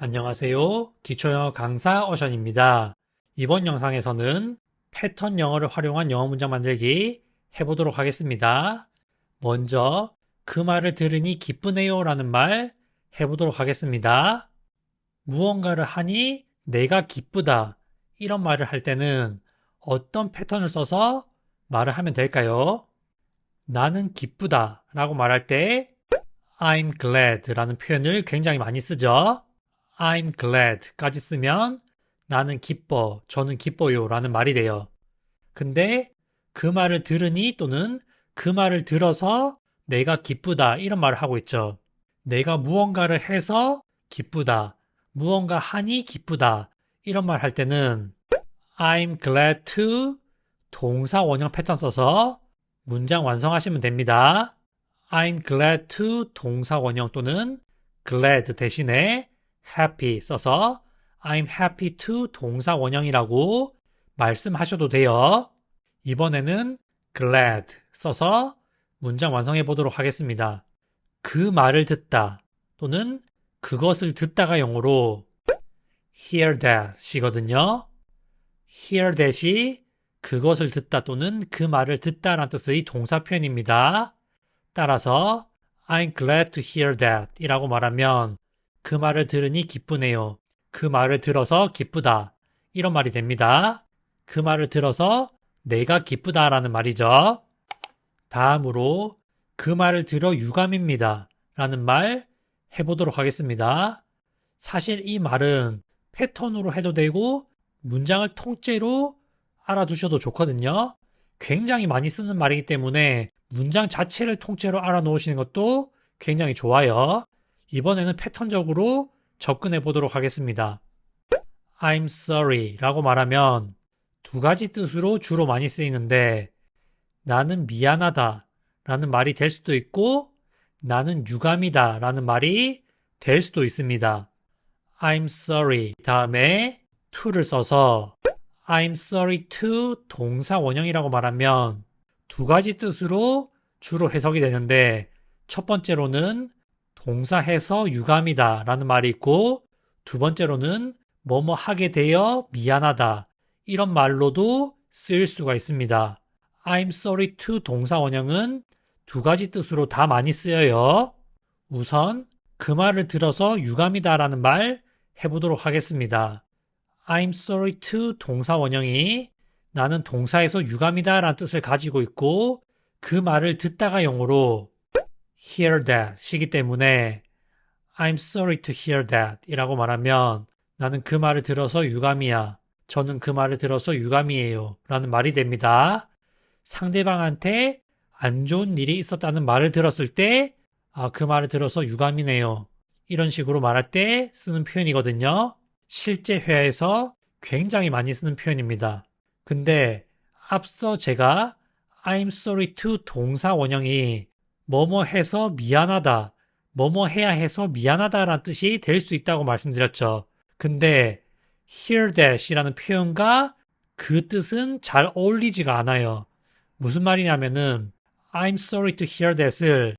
안녕하세요. 기초영어 강사 어션입니다. 이번 영상에서는 패턴 영어를 활용한 영어 문장 만들기 해보도록 하겠습니다. 먼저 그 말을 들으니 기쁘네요 라는 말 해보도록 하겠습니다. 무언가를 하니 내가 기쁘다 이런 말을 할 때는 어떤 패턴을 써서 말을 하면 될까요? 나는 기쁘다 라고 말할 때 I'm glad 라는 표현을 굉장히 많이 쓰죠. I'm glad까지 쓰면 나는 기뻐, 저는 기뻐요 라는 말이 돼요. 근데 그 말을 들으니 또는 그 말을 들어서 내가 기쁘다 이런 말을 하고 있죠. 내가 무언가를 해서 기쁘다, 무언가 하니 기쁘다 이런 말 할 때는 I'm glad to 동사 원형 패턴 써서 문장 완성하시면 됩니다. I'm glad to 동사 원형 또는 glad 대신에 happy 써서 I'm happy to 동사 원형이라고 말씀하셔도 돼요. 이번에는 glad 써서 문장 완성해 보도록 하겠습니다. 그 말을 듣다 또는 그것을 듣다가 영어로 hear that이거든요. hear that이 그것을 듣다 또는 그 말을 듣다라는 뜻의 동사 표현입니다. 따라서 I'm glad to hear that 이라고 말하면 그 말을 들으니 기쁘네요. 그 말을 들어서 기쁘다. 이런 말이 됩니다. 그 말을 들어서 내가 기쁘다라는 말이죠. 다음으로 그 말을 들어 유감입니다. 라는 말 해보도록 하겠습니다. 사실 이 말은 패턴으로 해도 되고 문장을 통째로 알아두셔도 좋거든요. 굉장히 많이 쓰는 말이기 때문에 문장 자체를 통째로 알아놓으시는 것도 굉장히 좋아요. 이번에는 패턴적으로 접근해 보도록 하겠습니다. I'm sorry 라고 말하면 두 가지 뜻으로 주로 많이 쓰이는데 나는 미안하다 라는 말이 될 수도 있고 나는 유감이다 라는 말이 될 수도 있습니다. I'm sorry 다음에 to를 써서 I'm sorry to 동사 원형이라고 말하면 두 가지 뜻으로 주로 해석이 되는데 첫 번째로는 동사해서 유감이다 라는 말이 있고 두 번째로는 뭐뭐 하게 되어 미안하다 이런 말로도 쓰일 수가 있습니다. I'm sorry to 동사 원형은 두 가지 뜻으로 다 많이 쓰여요. 우선 그 말을 들어서 유감이다 라는 말 해보도록 하겠습니다. I'm sorry to 동사 원형이 나는 동사에서 유감이다 라는 뜻을 가지고 있고 그 말을 듣다가 영어로 hear that 이기 때문에 I'm sorry to hear that 이라고 말하면 나는 그 말을 들어서 유감이야. 저는 그 말을 들어서 유감이에요. 라는 말이 됩니다. 상대방한테 안 좋은 일이 있었다는 말을 들었을 때 그 말을 들어서 유감이네요. 이런 식으로 말할 때 쓰는 표현이거든요. 실제 회화에서 굉장히 많이 쓰는 표현입니다. 근데 앞서 제가 I'm sorry to 동사 원형이 뭐뭐 해서 미안하다, 뭐뭐 해야 해서 미안하다라는 뜻이 될 수 있다고 말씀드렸죠. 근데 hear that이라는 표현과 그 뜻은 잘 어울리지가 않아요. 무슨 말이냐면은 I'm sorry to hear that을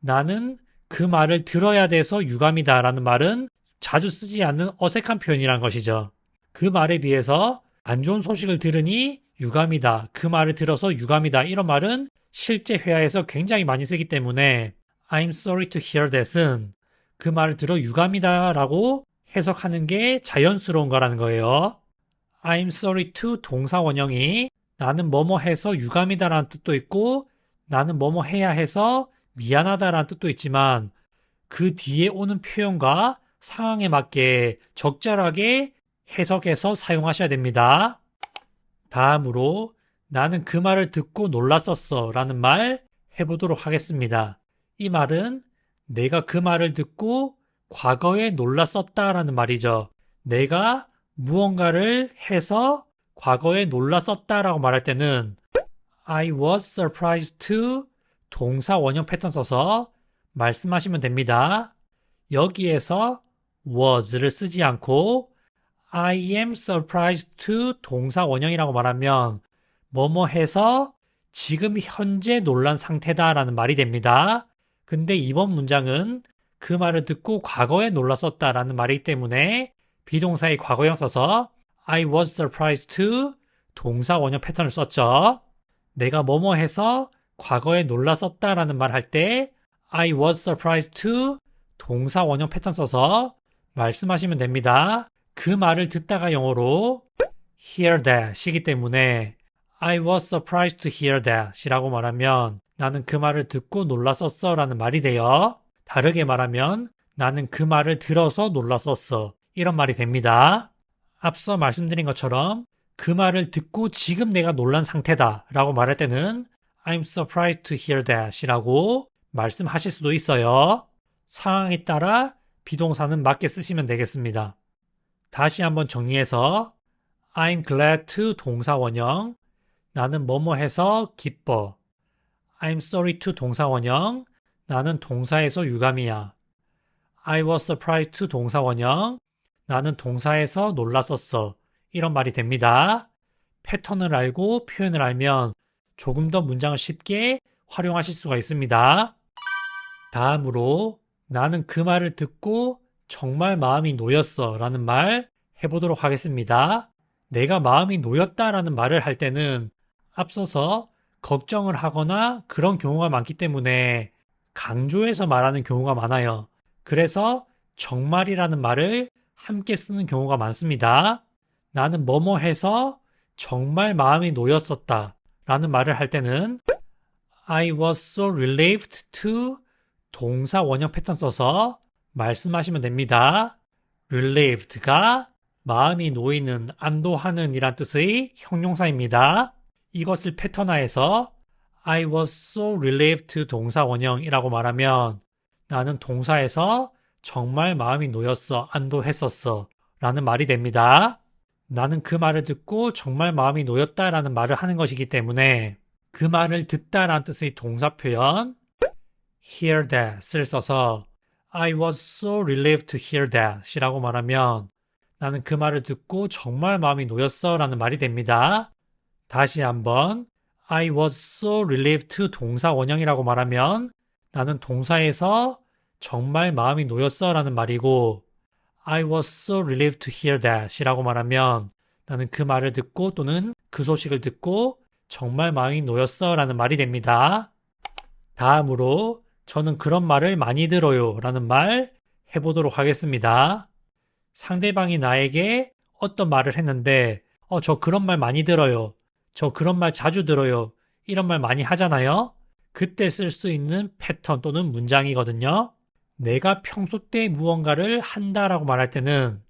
나는 그 말을 들어야 돼서 유감이다 라는 말은 자주 쓰지 않는 어색한 표현이란 것이죠. 그 말에 비해서 안 좋은 소식을 들으니 유감이다. 그 말을 들어서 유감이다. 이런 말은 실제 회화에서 굉장히 많이 쓰기 때문에 I'm sorry to hear that은 그 말을 들어 유감이다 라고 해석하는 게 자연스러운 거라는 거예요. I'm sorry to 동사 원형이 나는 뭐뭐 해서 유감이다 라는 뜻도 있고 나는 뭐뭐 해야 해서 미안하다 라는 뜻도 있지만 그 뒤에 오는 표현과 상황에 맞게 적절하게 해석해서 사용하셔야 됩니다. 다음으로 나는 그 말을 듣고 놀랐었어 라는 말 해보도록 하겠습니다. 이 말은 내가 그 말을 듣고 과거에 놀랐었다 라는 말이죠. 내가 무언가를 해서 과거에 놀랐었다 라고 말할 때는 I was surprised to 동사 원형 패턴 써서 말씀하시면 됩니다. 여기에서 was를 쓰지 않고 I am surprised to 동사 원형이라고 말하면 뭐뭐 해서 지금 현재 놀란 상태다 라는 말이 됩니다. 근데 이번 문장은 그 말을 듣고 과거에 놀랐었다 라는 말이기 때문에 비동사의 과거형 써서 I was surprised to 동사 원형 패턴을 썼죠. 내가 뭐뭐 해서 과거에 놀랐었다 라는 말 할 때 I was surprised to 동사 원형 패턴 써서 말씀하시면 됩니다. 그 말을 듣다가 영어로 hear that 이기 때문에 I was surprised to hear that 이라고 말하면 나는 그 말을 듣고 놀랐었어 라는 말이 돼요. 다르게 말하면 나는 그 말을 들어서 놀랐었어 이런 말이 됩니다. 앞서 말씀드린 것처럼 그 말을 듣고 지금 내가 놀란 상태다 라고 말할 때는 I'm surprised to hear that 이라고 말씀하실 수도 있어요. 상황에 따라 비동사는 맞게 쓰시면 되겠습니다. 다시 한번 정리해서 I'm glad to 동사 원형 나는 뭐뭐 해서 기뻐. I'm sorry to 동사 원형 나는 동사에서 유감이야. I was surprised to 동사 원형 나는 동사에서 놀랐었어. 이런 말이 됩니다. 패턴을 알고 표현을 알면 조금 더 문장을 쉽게 활용하실 수가 있습니다. 다음으로 나는 그 말을 듣고 정말 마음이 놓였어 라는 말 해보도록 하겠습니다. 내가 마음이 놓였다 라는 말을 할 때는 앞서서 걱정을 하거나 그런 경우가 많기 때문에 강조해서 말하는 경우가 많아요. 그래서 정말이라는 말을 함께 쓰는 경우가 많습니다. 나는 뭐뭐 해서 정말 마음이 놓였었다 라는 말을 할 때는 I was so relieved to 동사 원형 패턴 써서 말씀하시면 됩니다. relieved가 마음이 놓이는, 안도하는 이란 뜻의 형용사입니다. 이것을 패턴화해서 I was so relieved to 동사 원형이라고 말하면 나는 동사에서 정말 마음이 놓였어, 안도했었어 라는 말이 됩니다. 나는 그 말을 듣고 정말 마음이 놓였다 라는 말을 하는 것이기 때문에 그 말을 듣다 라는 뜻의 동사 표현 hear that을 써서 I was so relieved to hear that 이라고 말하면 나는 그 말을 듣고 정말 마음이 놓였어 라는 말이 됩니다. 다시 한번 I was so relieved to 동사 원형이라고 말하면 나는 동사에서 정말 마음이 놓였어 라는 말이고 I was so relieved to hear that 이라고 말하면 나는 그 말을 듣고 또는 그 소식을 듣고 정말 마음이 놓였어 라는 말이 됩니다. 다음으로 저는 그런 말을 많이 들어요 라는 말 해보도록 하겠습니다. 상대방이 나에게 어떤 말을 했는데 저 그런 말 많이 들어요. 저 그런 말 자주 들어요. 이런 말 많이 하잖아요. 그때 쓸 수 있는 패턴 또는 문장이거든요. 내가 평소 때 무언가를 한다라고 말할 때는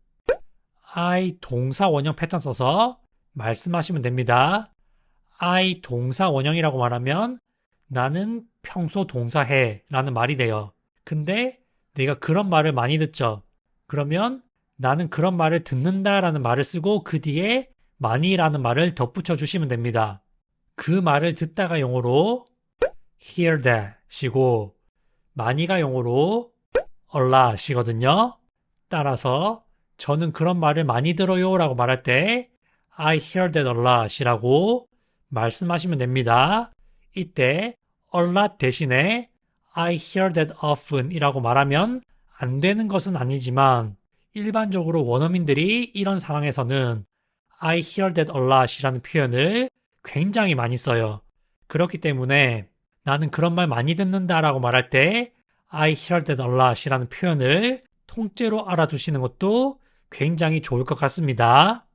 I 동사 원형 패턴 써서 말씀하시면 됩니다. I 동사 원형이라고 말하면 나는 평소 동사해 라는 말이 돼요. 근데 내가 그런 말을 많이 듣죠. 그러면 나는 그런 말을 듣는다 라는 말을 쓰고 그 뒤에 많이 라는 말을 덧붙여 주시면 됩니다. 그 말을 듣다가 영어로 hear that 이고 많이가 영어로 a lot 이거든요. 따라서 저는 그런 말을 많이 들어요 라고 말할 때 I hear that a lot 이라고 말씀하시면 됩니다. 이때 a lot 대신에 I hear that often 이라고 말하면 안 되는 것은 아니지만 일반적으로 원어민들이 이런 상황에서는 I hear that a lot 이라는 표현을 굉장히 많이 써요. 그렇기 때문에 나는 그런 말 많이 듣는다 라고 말할 때 I hear that a lot 이라는 표현을 통째로 알아두시는 것도 굉장히 좋을 것 같습니다.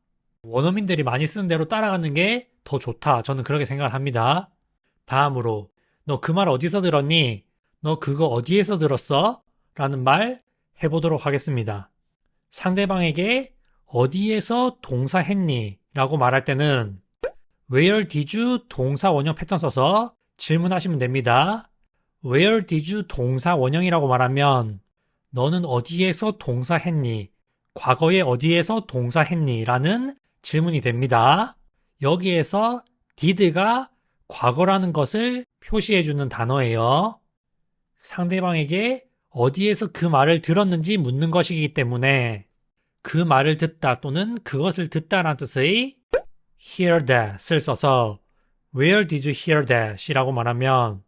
원어민들이 많이 쓰는 대로 따라가는 게 더 좋다. 저는 그렇게 생각을 합니다. 다음으로 너 그 말 어디서 들었니? 너 그거 어디에서 들었어? 라는 말 해보도록 하겠습니다. 상대방에게 어디에서 동사했니? 라고 말할 때는 Where did you 동사 원형 패턴 써서 질문하시면 됩니다. Where did you 동사 원형이라고 말하면 너는 어디에서 동사했니? 과거에 어디에서 동사했니? 라는 질문이 됩니다. 여기에서 did가 과거라는 것을 표시해주는 단어예요. 상대방에게 어디에서 그 말을 들었는지 묻는 것이기 때문에 그 말을 듣다 또는 그것을 듣다라는 뜻의 hear that을 써서 Where did you hear that? 이라고 말하면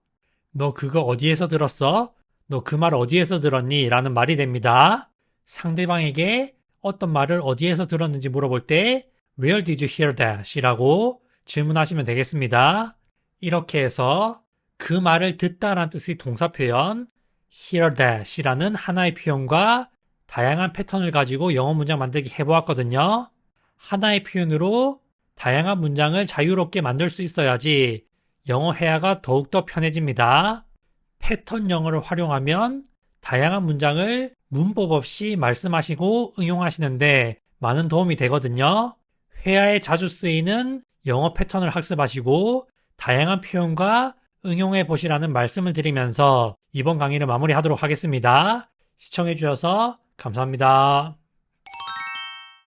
너 그거 어디에서 들었어? 너 그 말 어디에서 들었니? 라는 말이 됩니다. 상대방에게 어떤 말을 어디에서 들었는지 물어볼 때 Where did you hear that? 이라고 질문하시면 되겠습니다. 이렇게 해서 그 말을 듣다라는 뜻의 동사 표현 hear that 이라는 하나의 표현과 다양한 패턴을 가지고 영어 문장 만들기 해보았거든요. 하나의 표현으로 다양한 문장을 자유롭게 만들 수 있어야지 영어 회화가 더욱더 편해집니다. 패턴 영어를 활용하면 다양한 문장을 문법 없이 말씀하시고 응용하시는데 많은 도움이 되거든요. 회화에 자주 쓰이는 영어 패턴을 학습하시고 다양한 표현과 응용해 보시라는 말씀을 드리면서 이번 강의를 마무리하도록 하겠습니다. 시청해 주셔서 감사합니다.